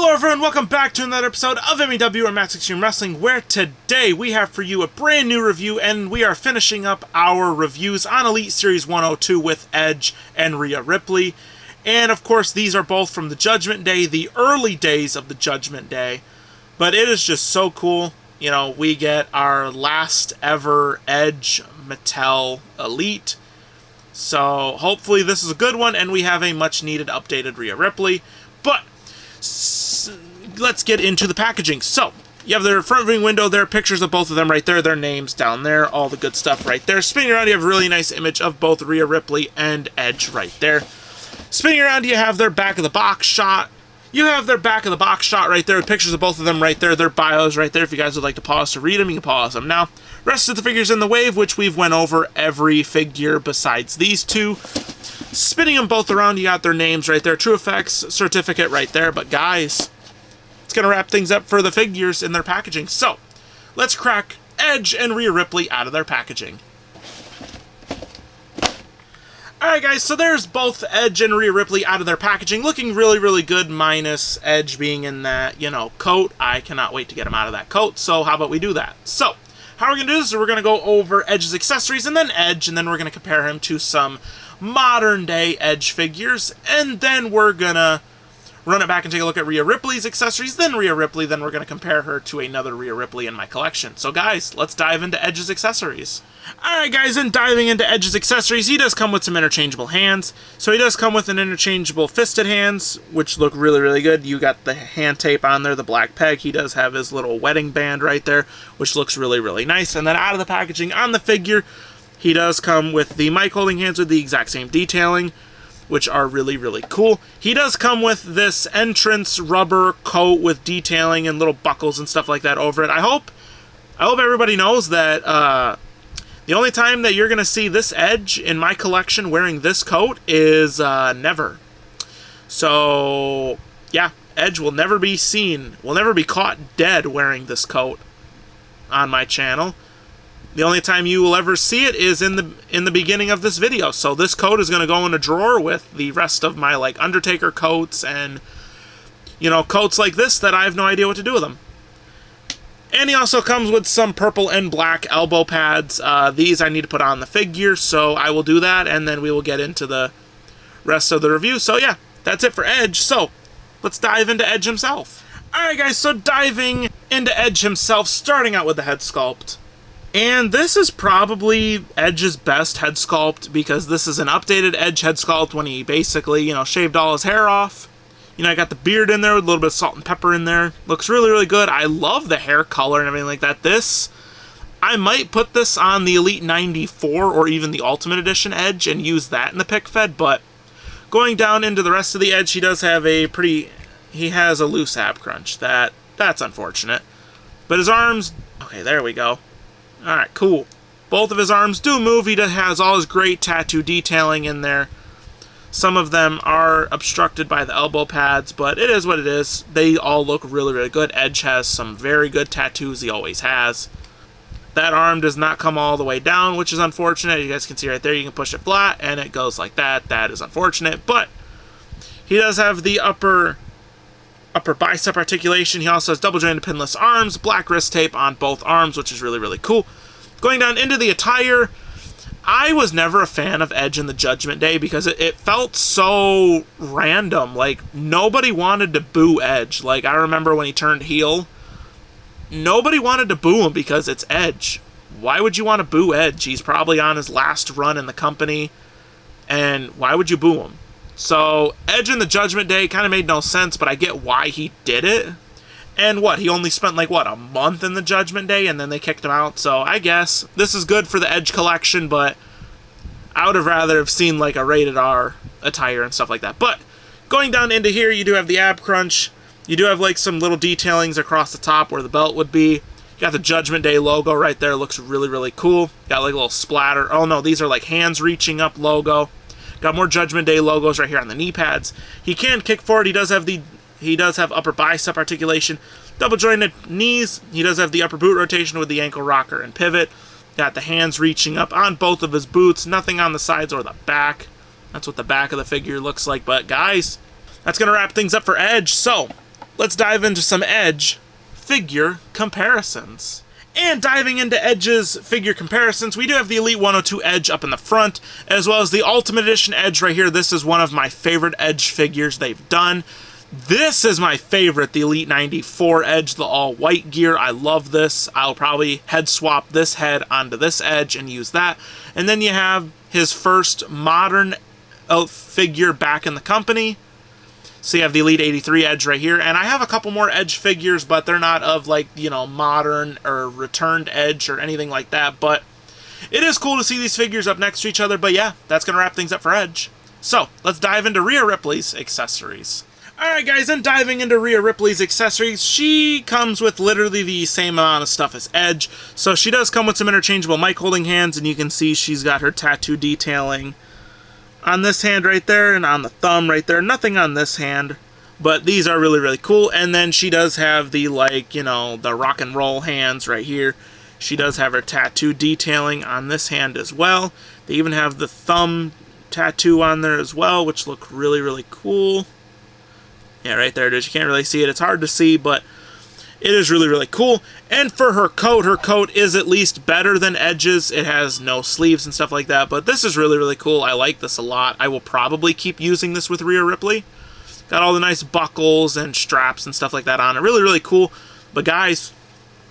Hello everyone, welcome back to another episode of MEW or Max Extreme Wrestling, where today we have for you a brand new review, and we are finishing up our reviews on Elite Series 102 with Edge and Rhea Ripley. And of course, these are both from the Judgment Day, the early days of the Judgment Day. But it is just so cool. You know, we get our last ever Edge Mattel Elite. So hopefully this is a good one, and we have a much needed updated Rhea Ripley. But let's get into the packaging. So you have their front viewing window there, pictures of both of them right there, their names down there, all the good stuff right there. Spinning around, you have a really nice image of both Rhea Ripley and Edge right there. Spinning around, you have their back of the box shot. You have their back of the box shot right there with pictures of both of them right there, their bios right there. If you guys would like to pause to read them, you can pause them now. Rest of the figures in the wave, which we've went over every figure besides these two. Spinning them both around, you got their names right there, True Effects certificate right there. But guys, it's going to wrap things up for the figures in their packaging. So let's crack Edge and Rhea Ripley out of their packaging. Alright guys, so there's both Edge and Rhea Ripley out of their packaging, looking really, really good, minus Edge being in that, you know, coat. I cannot wait to get him out of that coat, so how about we do that? So, how are we going to do this? We're going to go over Edge's accessories, and then Edge, and then we're going to compare him to some modern-day Edge figures, and then we're going to run it back and take a look at Rhea Ripley's accessories, then Rhea Ripley, then we're going to compare her to another Rhea Ripley in my collection. So guys, let's dive into Edge's accessories. Alright guys, and diving into Edge's accessories, he does come with some interchangeable hands. So he does come with an interchangeable fisted hands, which look really, really good. You got the hand tape on there, the black peg. He does have his little wedding band right there, which looks really, really nice. And then out of the packaging on the figure, he does come with the mic holding hands with the exact same detailing, which are really, really cool. He does come with this entrance rubber coat with detailing and little buckles and stuff like that over it. I hope everybody knows that the only time that you're going to see this Edge in my collection wearing this coat is never. So, yeah, Edge will never be seen, will never be caught dead wearing this coat on my channel. The only time you will ever see it is in the beginning of this video. So this coat is going to go in a drawer with the rest of my, like, Undertaker coats and, you know, coats like this that I have no idea what to do with them. And he also comes with some purple and black elbow pads. These I need to put on the figure, so I will do that, and then we will get into the rest of the review. So yeah, that's it for Edge. So let's dive into Edge himself. Alright guys, so diving into Edge himself, starting out with the head sculpt. And this is probably Edge's best head sculpt, because this is an updated Edge head sculpt when he basically, you know, shaved all his hair off. You know, I got the beard in there with a little bit of salt and pepper in there. Looks really, really good. I love the hair color and everything like that. This, I might put this on the Elite 94 or even the Ultimate Edition Edge and use that in the pick fed, but going down into the rest of the Edge, he does have a he has a loose ab crunch. That's unfortunate. But his arms, okay, there we go. Alright, cool. Both of his arms do move. He has all his great tattoo detailing in there. Some of them are obstructed by the elbow pads, but it is what it is. They all look really, really good. Edge has some very good tattoos. He always has. That arm does not come all the way down, which is unfortunate. You guys can see right there, you can push it flat, and it goes like that. That is unfortunate, but he does have the upper bicep articulation. He also has double-jointed pinless arms, black wrist tape on both arms, which is really, really cool. Going down into the attire, I was never a fan of Edge in the Judgment Day because it felt so random. Like, nobody wanted to boo Edge. Like, I remember when he turned heel, nobody wanted to boo him because it's Edge. Why would you want to boo Edge? He's probably on his last run in the company, and why would you boo him? So, Edge in the Judgment Day kind of made no sense, but I get why he did it. And what, he only spent, like, what, a month in the Judgment Day, and then they kicked him out? So, I guess this is good for the Edge collection, but I would have rather have seen, like, a rated R attire and stuff like that. But, going down into here, you do have the ab crunch. You do have, like, some little detailings across the top where the belt would be. You got the Judgment Day logo right there. Looks really, really cool. Got, like, a little splatter. Oh, no, these are, like, hands reaching up logo. Got more Judgment Day logos right here on the knee pads. He can kick forward. He does have upper bicep articulation, double jointed knees. He does have the upper boot rotation with the ankle rocker and pivot. Got the hands reaching up on both of his boots. Nothing on the sides or the back. That's what the back of the figure looks like. But guys, that's going to wrap things up for Edge. So let's dive into some Edge figure comparisons. And diving into Edge's figure comparisons, we do have the Elite 102 Edge up in the front, as well as the Ultimate Edition Edge right here. This is one of my favorite Edge figures they've done. This is my favorite, the Elite 94 Edge, the all-white gear. I love this. I'll probably head swap this head onto this Edge and use that. And then you have his first modern figure back in the company. So you have the Elite 83 Edge right here, and I have a couple more Edge figures, but they're not of, like, you know, modern or returned Edge or anything like that, but it is cool to see these figures up next to each other. But yeah, that's going to wrap things up for Edge. So let's dive into Rhea Ripley's accessories. Alright guys, and diving into Rhea Ripley's accessories, she comes with literally the same amount of stuff as Edge. So she does come with some interchangeable mic holding hands, and you can see she's got her tattoo detailing on this hand right there and on the thumb right there. Nothing on this hand, but these are really, really cool. And then she does have the, like, you know, the rock and roll hands right here. She does have her tattoo detailing on this hand as well. They even have the thumb tattoo on there as well, which look really, really cool. Yeah, right there it is. You can't really see it. It's hard to see, but it is really, really cool. And for her coat is at least better than Edge's. It has no sleeves and stuff like that, but this is really, really cool. I like this a lot. I will probably keep using this with Rhea Ripley. Got all the nice buckles and straps and stuff like that on it. Really, really cool. But guys,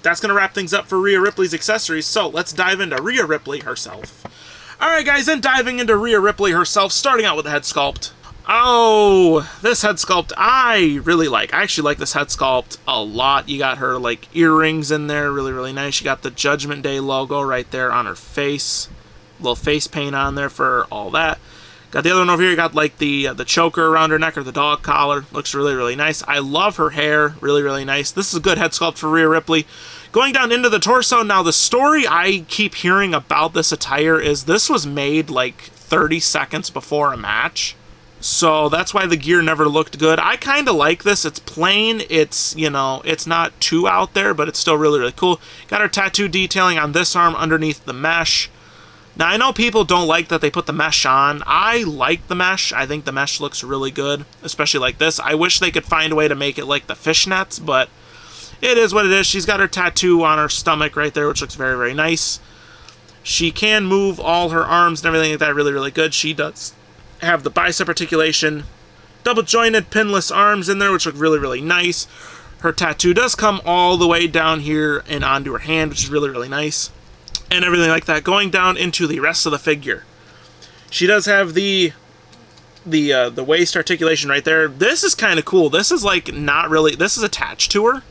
that's going to wrap things up for Rhea Ripley's accessories, so let's dive into Rhea Ripley herself. Alright guys, and diving into Rhea Ripley herself, starting out with the head sculpt. Oh, this head sculpt I really like. I actually like this head sculpt a lot. You got her, like, earrings in there, really, really nice. You got the Judgment Day logo right there on her face. Little face paint on there for all that. Got the other one over here. You got, like, the choker around her neck, or the dog collar. Looks really, really nice. I love her hair. Really, really nice. This is a good head sculpt for Rhea Ripley. Going down into the torso, now the story I keep hearing about this attire is this was made, like, 30 seconds before a match. So that's why the gear never looked good. I kind of like this. It's plain. It's, you know, it's not too out there, but it's still really, really cool. Got her tattoo detailing on this arm underneath the mesh. Now, I know people don't like that they put the mesh on. I like the mesh. I think the mesh looks really good, especially like this. I wish they could find a way to make it like the fishnets, but it is what it is. She's got her tattoo on her stomach right there, which looks very, very nice. She can move all her arms and everything like that really, really good. She does have the bicep articulation, double jointed pinless arms in there, which look really, really nice. Her tattoo does come all the way down here and onto her hand, which is really, really nice, and everything like that. Going down into the rest of the figure, she does have the waist articulation right there. This is kind of cool. This is like not really, this is attached to her,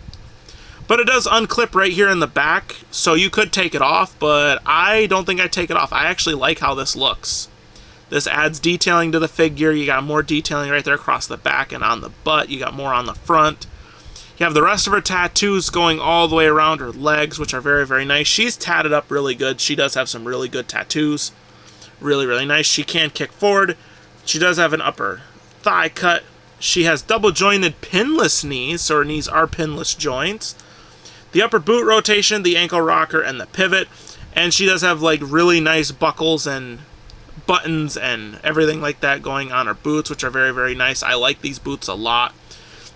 but it does unclip right here in the back, so you could take it off, but I don't think I'd take it off. I actually like how this looks. This adds detailing to the figure. You got more detailing right there across the back and on the butt. You got more on the front. You have the rest of her tattoos going all the way around her legs, which are very, very nice. She's tatted up really good. She does have some really good tattoos. Really, really nice. She can kick forward. She does have an upper thigh cut. She has double jointed pinless knees, so her knees are pinless joints. The upper boot rotation, the ankle rocker, and the pivot. And she does have, like, really nice buckles and buttons and everything like that going on her boots, which are very, very nice. I like these boots a lot.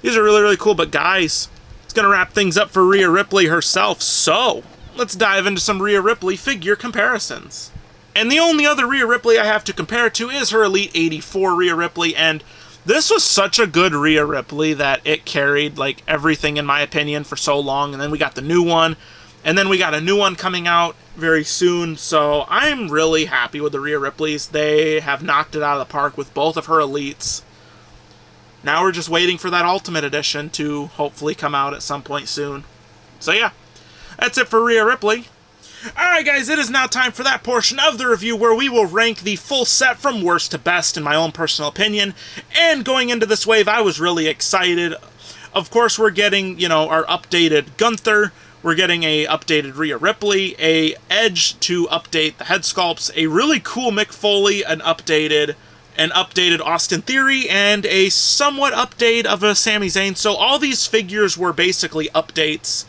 These are really, really cool. But guys, it's going to wrap things up for Rhea Ripley herself. So let's dive into some Rhea Ripley figure comparisons. And the only other Rhea Ripley I have to compare to is her Elite 84 Rhea Ripley. And this was such a good Rhea Ripley that it carried, like, everything, in my opinion, for so long. And then we got the new one. And then we got a new one coming out very soon, so I'm really happy with the Rhea Ripleys. They have knocked it out of the park with both of her Elites. Now we're just waiting for that Ultimate Edition to hopefully come out at some point soon. So yeah, that's it for Rhea Ripley. Alright guys, it is now time for that portion of the review where we will rank the full set from worst to best in my own personal opinion. And going into this wave, I was really excited. Of course, we're getting, you know, our updated Gunther. We're getting a updated Rhea Ripley, a Edge to update the head sculpts, a really cool Mick Foley, an updated Austin Theory, and a somewhat update of a Sami Zayn. So all these figures were basically updates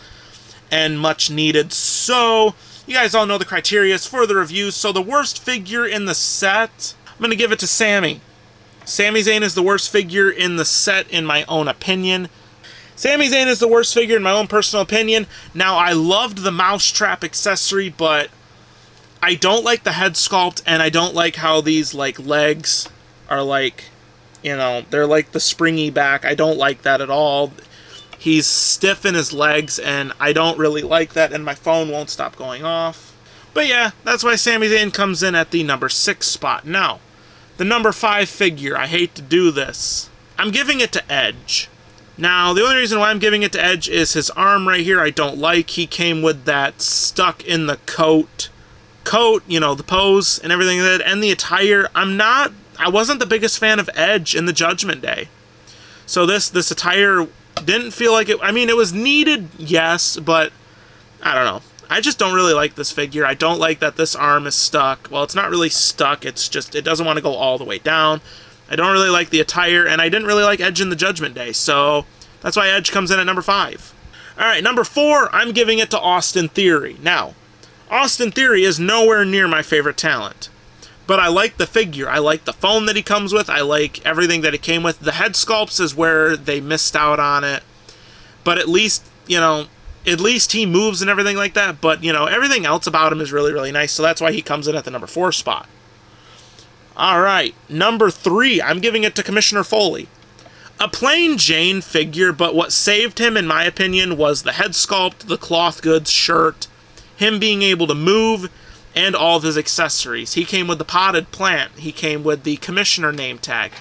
and much needed. So you guys all know the criteria for the reviews. So the worst figure in the set, I'm going to give it to Sami. Sami Zayn is the worst figure in the set in my own opinion. Sami Zayn is the worst figure in my own personal opinion. Now, I loved the mousetrap accessory, but I don't like the head sculpt, and I don't like how these, like, legs are, like, you know, they're like the springy back. I don't like that at all. He's stiff in his legs, and I don't really like that, and my phone won't stop going off. But yeah, that's why Sami Zayn comes in at the number 6 spot. Now, the number 5 figure, I hate to do this. I'm giving it to Edge. Now, the only reason why I'm giving it to Edge is his arm right here I don't like. He came with that stuck in the coat, you know, the pose and everything like that, and the attire. I wasn't the biggest fan of Edge in the Judgment Day. So this attire didn't feel like it. I mean, it was needed, yes, but I don't know. I just don't really like this figure. I don't like that this arm is stuck. Well, it's not really stuck. It's just, it doesn't want to go all the way down. I don't really like the attire, and I didn't really like Edge in the Judgment Day, so that's why Edge comes in at number 5. All right, number 4, I'm giving it to Austin Theory. Now, Austin Theory is nowhere near my favorite talent, but I like the figure. I like the phone that he comes with. I like everything that it came with. The head sculpts is where they missed out on it, but at least, you know, at least he moves and everything like that, but, you know, everything else about him is really, really nice, so that's why he comes in at the number 4 spot. All right, number 3, I'm giving it to Commissioner Foley. A plain Jane figure, but what saved him, in my opinion, was the head sculpt, the cloth goods shirt, him being able to move, and all of his accessories. He came with the potted plant. He came with the Commissioner name tag.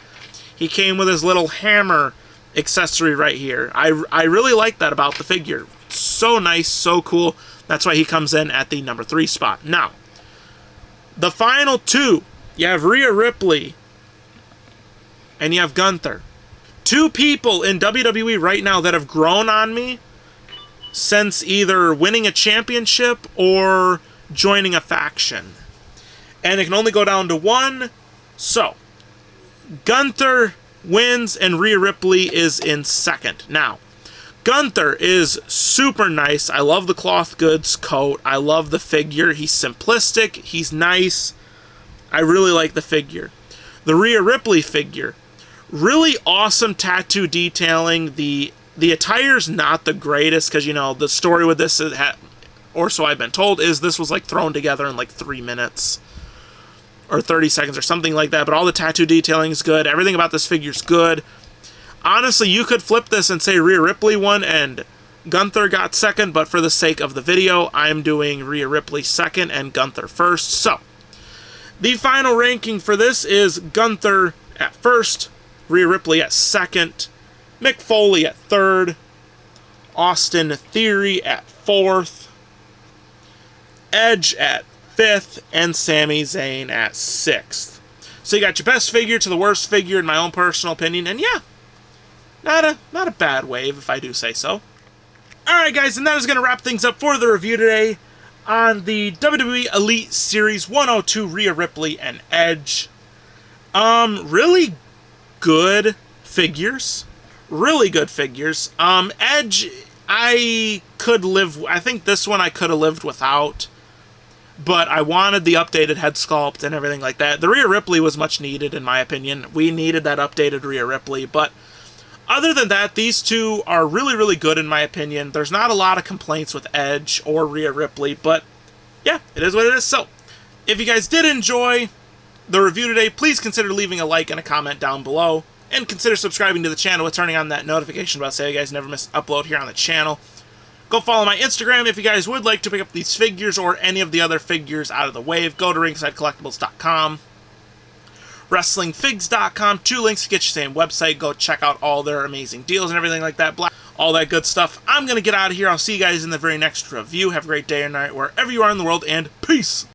He came with his little hammer accessory right here. I really like that about the figure. So nice, so cool. That's why he comes in at the number 3 spot. Now, the final 2, you have Rhea Ripley and you have Gunther. 2 people in WWE right now that have grown on me since either winning a championship or joining a faction. And it can only go down to 1. So, Gunther wins and Rhea Ripley is in 2nd. Now, Gunther is super nice. I love the cloth goods coat. I love the figure. He's simplistic. He's nice. I really like the figure. The Rhea Ripley figure, really awesome tattoo detailing. The attire's not the greatest because, you know, the story with this, or so I've been told, is this was like thrown together in like 3 minutes or 30 seconds or something like that. But all the tattoo detailing is good. Everything about this figure's good. Honestly, you could flip this and say Rhea Ripley won and Gunther got 2nd, but for the sake of the video, I'm doing Rhea Ripley 2nd and Gunther 1st. So, the final ranking for this is Gunther at 1st, Rhea Ripley at 2nd, Mick Foley at 3rd, Austin Theory at 4th, Edge at 5th, and Sami Zayn at 6th. So you got your best figure to the worst figure in my own personal opinion, and yeah, not a bad wave if I do say so. Alright guys, and that is going to wrap things up for the review today on the WWE Elite Series 102 Rhea Ripley and Edge. Really good figures. Really good figures. Edge, I think this one I could have lived without, but I wanted the updated head sculpt and everything like that. The Rhea Ripley was much needed, in my opinion. We needed that updated Rhea Ripley, but other than that, these 2 are really, really good, in my opinion. There's not a lot of complaints with Edge or Rhea Ripley, but yeah, it is what it is. So, if you guys did enjoy the review today, please consider leaving a like and a comment down below, and consider subscribing to the channel with turning on that notification bell so you guys never miss an upload here on the channel. Go follow my Instagram if you guys would like to pick up these figures or any of the other figures out of the wave. Go to ringsidecollectibles.com. WrestlingFigs.com, 2 links to get your same website. Go check out all their amazing deals and everything like that. All that good stuff. I'm going to get out of here. I'll see you guys in the very next review. Have a great day or night wherever you are in the world, and peace!